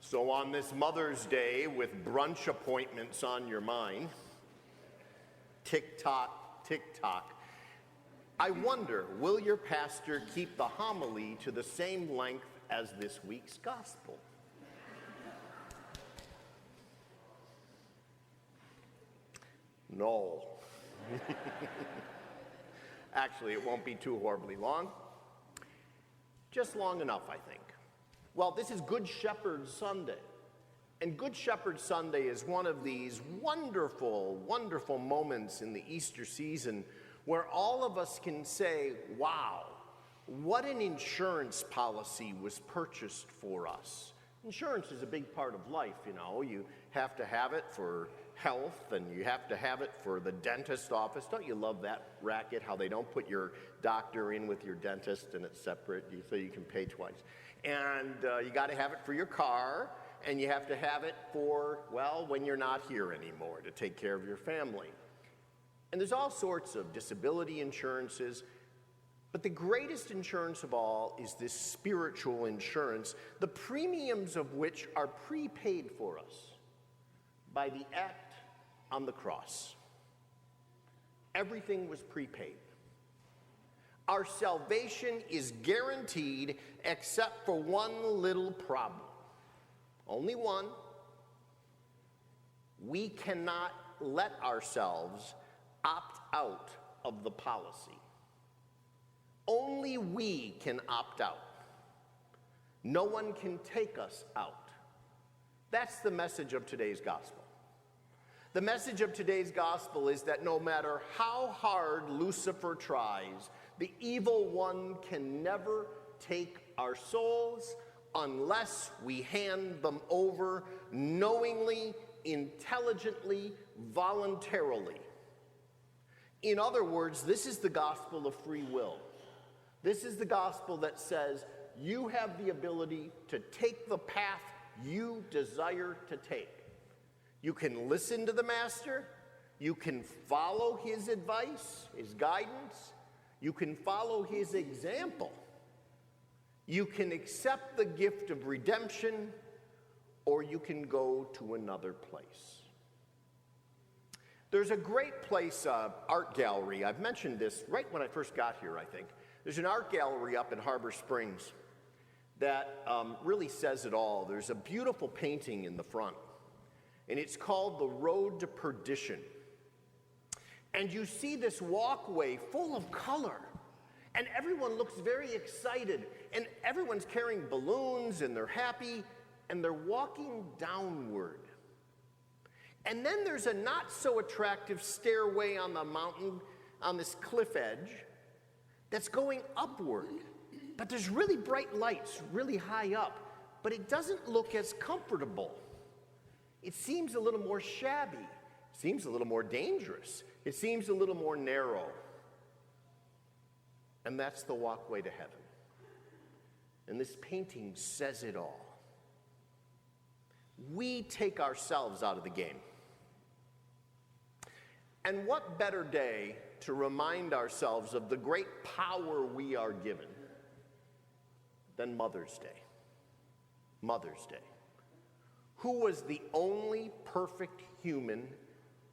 So on this Mother's Day with brunch appointments on your mind, tick-tock, tick-tock, I wonder, will your pastor keep the homily to the same length as this week's gospel? No. Actually, it won't be too horribly long. Just long enough, I think. Well, this is Good Shepherd Sunday. And Good Shepherd Sunday is one of these wonderful, wonderful moments in the Easter season where all of us can say, wow, what an insurance policy was purchased for us. Insurance is a big part of life, you know. You have to have it for health, and you have to have it for the dentist office. Don't you love that racket, how they don't put your doctor in with your dentist and it's separate so you can pay twice. And you got to have it for your car, and you have to have it for, well, when you're not here anymore to take care of your family. And there's all sorts of disability insurances, but the greatest insurance of all is this spiritual insurance, the premiums of which are prepaid for us by the act on the cross. Everything was prepaid. Our salvation is guaranteed except for one little problem. Only one. We cannot let ourselves opt out of the policy. Only we can opt out. No one can take us out. That's the message of today's gospel. The message of today's gospel is that no matter how hard Lucifer tries, the evil one can never take our souls unless we hand them over knowingly, intelligently, voluntarily. In other words, this is the gospel of free will. This is the gospel that says you have the ability to take the path you desire to take. You can listen to the master. You can follow his advice, his guidance. You can follow his example. You can accept the gift of redemption, or you can go to another place. There's a great place, art gallery. I've mentioned this right when I first got here, I think. There's an art gallery up in Harbor Springs that really says it all. There's a beautiful painting in the front, and it's called The Road to Perdition. And you see this walkway full of color, and everyone looks very excited, and everyone's carrying balloons, and they're happy, and they're walking downward. And then there's a not so attractive stairway on the mountain, on this cliff edge, that's going upward. But there's really bright lights really high up, but it doesn't look as comfortable. It seems a little more shabby. It seems a little more dangerous. It seems a little more narrow. And that's the walkway to heaven. And this painting says it all. We take ourselves out of the game. And what better day to remind ourselves of the great power we are given than Mother's Day? Mother's Day. Who was the only perfect human,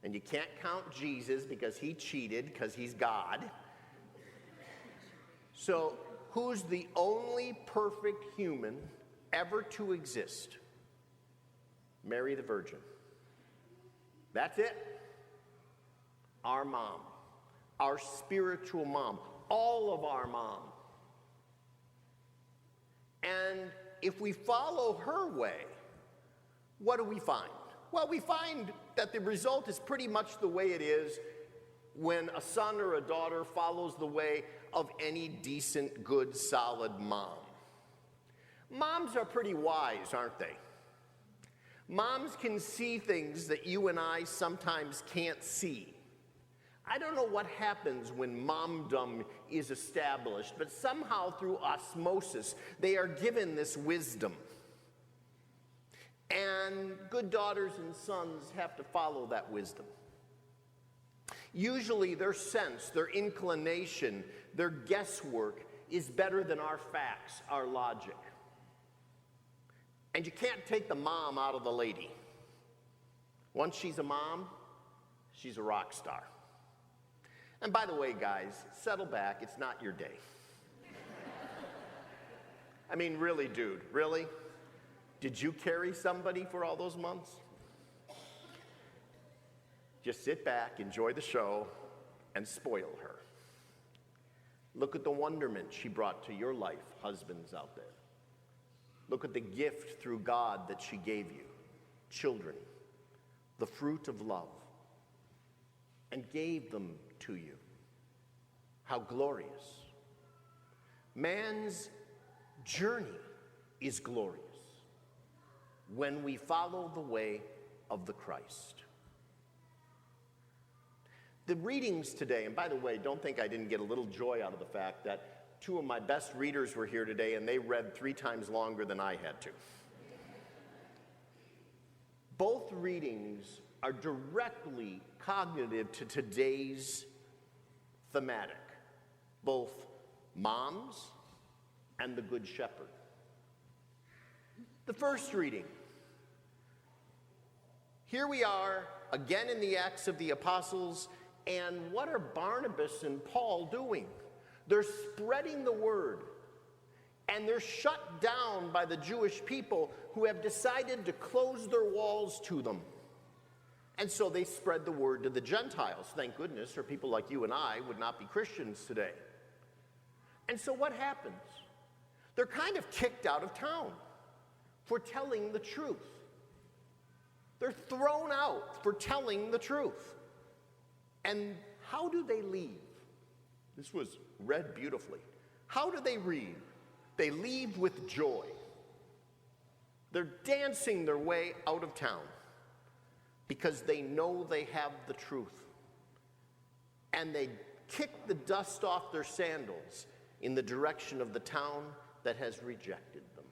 and you can't count Jesus because he cheated because he's God. So, who's the only perfect human ever to exist? Mary the Virgin. That's it. Our mom. Our spiritual mom. All of our mom. And if we follow her way, what do we find? Well, we find that the result is pretty much the way it is when a son or a daughter follows the way of any decent, good, solid mom. Moms are pretty wise, aren't they? Moms can see things that you and I sometimes can't see. I don't know what happens when momdom is established, but somehow through osmosis, they are given this wisdom. And good daughters and sons have to follow that wisdom. Usually their sense, their inclination, their guesswork is better than our facts, our logic. And you can't take the mom out of the lady. Once she's a mom, she's a rock star. And by the way, guys, settle back. It's not your day. I mean, really, dude, really? Did you carry somebody for all those months? Just sit back, enjoy the show, and spoil her. Look at the wonderment she brought to your life, husbands out there. Look at the gift through God that she gave you, children, the fruit of love, and gave them to you. How glorious. Man's journey is glorious when we follow the way of the Christ. The readings today, and by the way, don't think I didn't get a little joy out of the fact that two of my best readers were here today and they read 3 times longer than I had to. Both readings are directly cognitive to today's thematic, both moms and the Good Shepherd. The first reading. Here we are again in the Acts of the Apostles, and what are Barnabas and Paul doing? They're spreading the word, and they're shut down by the Jewish people who have decided to close their walls to them. And so they spread the word to the Gentiles. Thank goodness, or people like you and I would not be Christians today. And so what happens? They're kind of kicked out of town for telling the truth. They're thrown out for telling the truth. And how do they leave? This was read beautifully. How do they leave? They leave with joy. They're dancing their way out of town because they know they have the truth. And they kick the dust off their sandals in the direction of the town that has rejected them.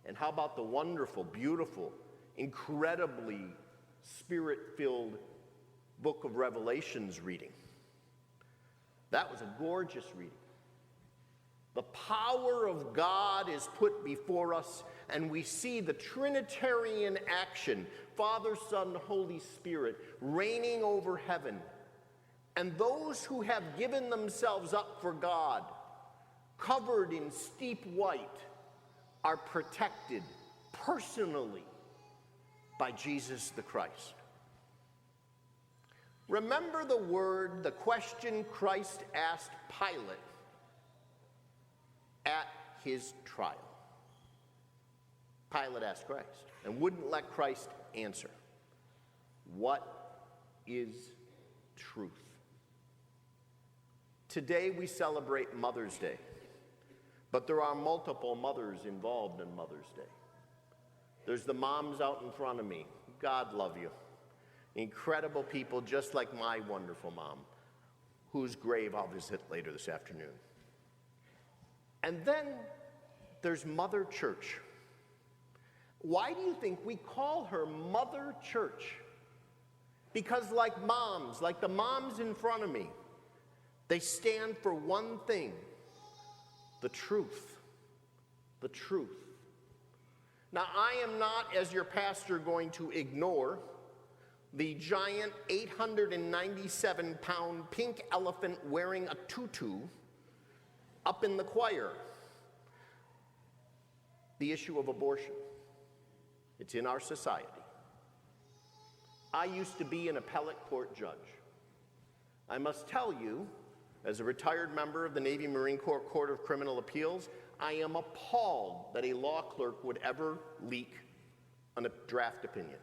And how about the wonderful, beautiful, incredibly spirit-filled book of Revelations reading? That was a gorgeous reading. The power of God is put before us, and we see the Trinitarian action, Father, Son, Holy Spirit, reigning over heaven. And those who have given themselves up for God, covered in steep white, are protected personally by Jesus the Christ. Remember the question Christ asked Pilate at his trial. Pilate asked Christ and wouldn't let Christ answer. What is truth? Today we celebrate Mother's Day, but there are multiple mothers involved in Mother's Day. There's the moms out in front of me. God love you. Incredible people just like my wonderful mom, whose grave I'll visit later this afternoon. And then there's Mother Church. Why do you think we call her Mother Church? Because like moms, like the moms in front of me, they stand for one thing: the truth. The truth. Now, I am not, as your pastor, going to ignore the giant 897-pound pink elephant wearing a tutu up in the choir. The issue of abortion. It's in our society. I used to be an appellate court judge. I must tell you, as a retired member of the Navy Marine Corps Court of Criminal Appeals, I am appalled that a law clerk would ever leak a draft opinion.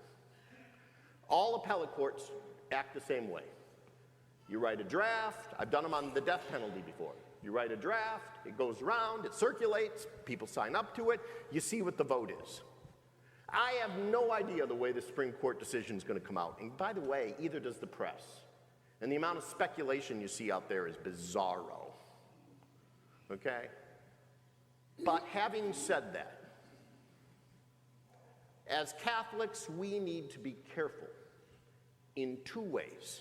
All appellate courts act the same way. You write a draft. I've done them on the death penalty before. You write a draft, it goes around, it circulates, people sign up to it, you see what the vote is. I have no idea the way the Supreme Court decision is going to come out. And by the way, either does the press. And the amount of speculation you see out there is bizarro. Okay? But having said that, as Catholics, we need to be careful in 2 ways.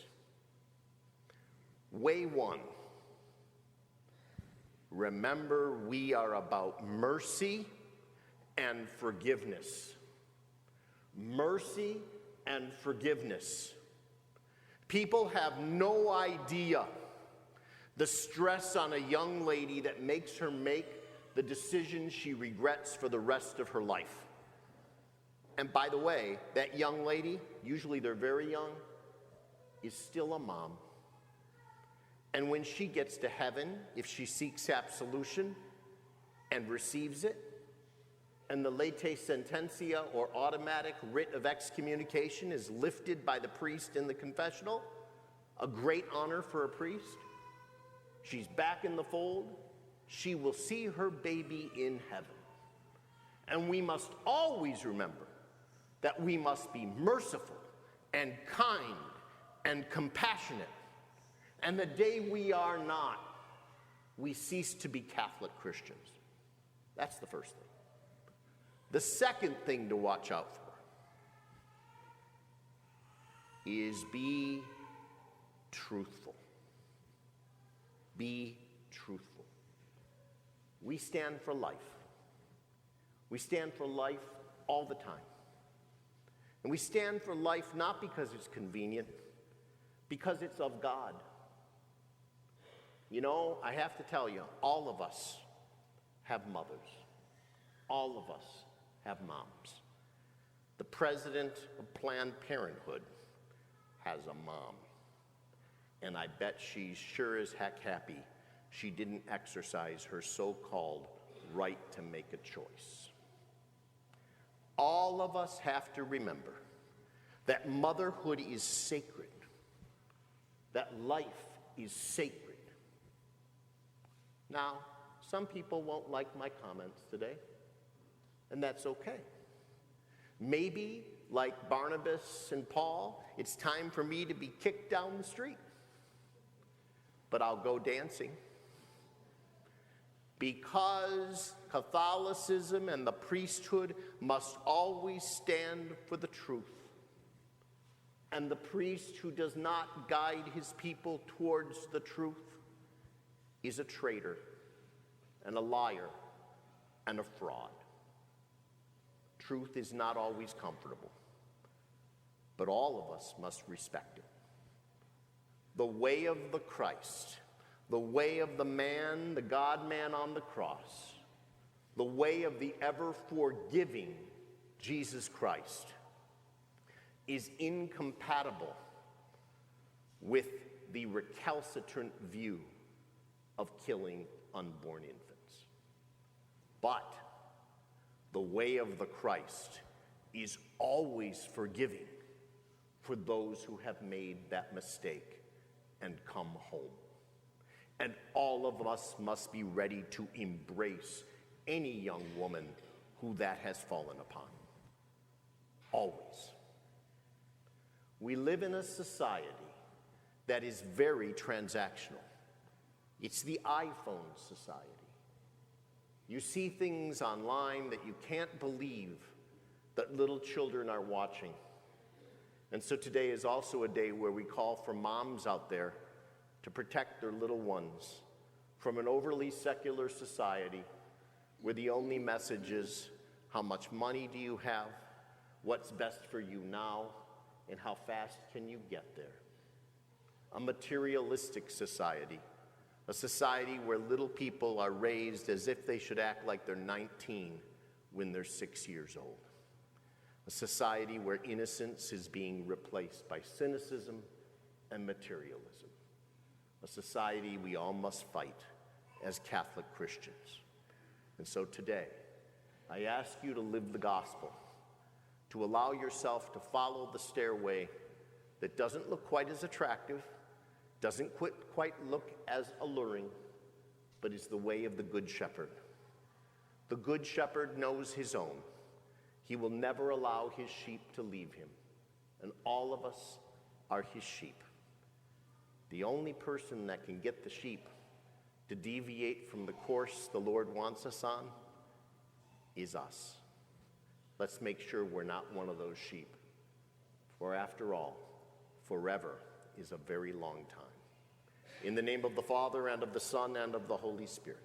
Way 1, remember we are about mercy and forgiveness. Mercy and forgiveness. People have no idea the stress on a young lady that makes her make the decision she regrets for the rest of her life. And by the way, that young lady, usually they're very young, is still a mom. And when she gets to heaven, if she seeks absolution and receives it, and the lete sententia, or automatic writ of excommunication, is lifted by the priest in the confessional, a great honor for a priest, she's back in the fold, she will see her baby in heaven. And we must always remember that we must be merciful and kind and compassionate. And the day we are not, we cease to be Catholic Christians. That's the first thing. The second thing to watch out for is be truthful. Be truthful. We stand for life. We stand for life all the time. And we stand for life not because it's convenient, because it's of God. You know, I have to tell you, all of us have mothers. All of us have moms. The president of Planned Parenthood has a mom. And I bet she's sure as heck happy she didn't exercise her so-called right to make a choice. All of us have to remember that motherhood is sacred, that life is sacred. Now, some people won't like my comments today, and that's okay. Maybe, like Barnabas and Paul, it's time for me to be kicked down the street. But I'll go dancing. Because Catholicism and the priesthood must always stand for the truth. And the priest who does not guide his people towards the truth is a traitor and a liar and a fraud. Truth is not always comfortable, but all of us must respect it. The way of the Christ, the way of the man, the God-man on the cross, the way of the ever-forgiving Jesus Christ is incompatible with the recalcitrant view of killing unborn infants. But the way of the Christ is always forgiving for those who have made that mistake and come home. And all of us must be ready to embrace any young woman who that has fallen upon. Always. We live in a society that is very transactional. It's the iPhone society. You see things online that you can't believe that little children are watching. And so today is also a day where we call for moms out there to protect their little ones from an overly secular society where the only message is, how much money do you have, what's best for you now, and how fast can you get there? A materialistic society, a society where little people are raised as if they should act like they're 19 when they're 6 years old. A society where innocence is being replaced by cynicism and materialism. A society we all must fight as Catholic Christians. And so today, I ask you to live the gospel, to allow yourself to follow the stairway that doesn't look quite as attractive, doesn't quite look as alluring, but is the way of the Good Shepherd. The Good Shepherd knows his own. He will never allow his sheep to leave him, and all of us are his sheep. The only person that can get the sheep to deviate from the course the Lord wants us on is us. Let's make sure we're not one of those sheep. For after all, forever is a very long time. In the name of the Father, and of the Son, and of the Holy Spirit.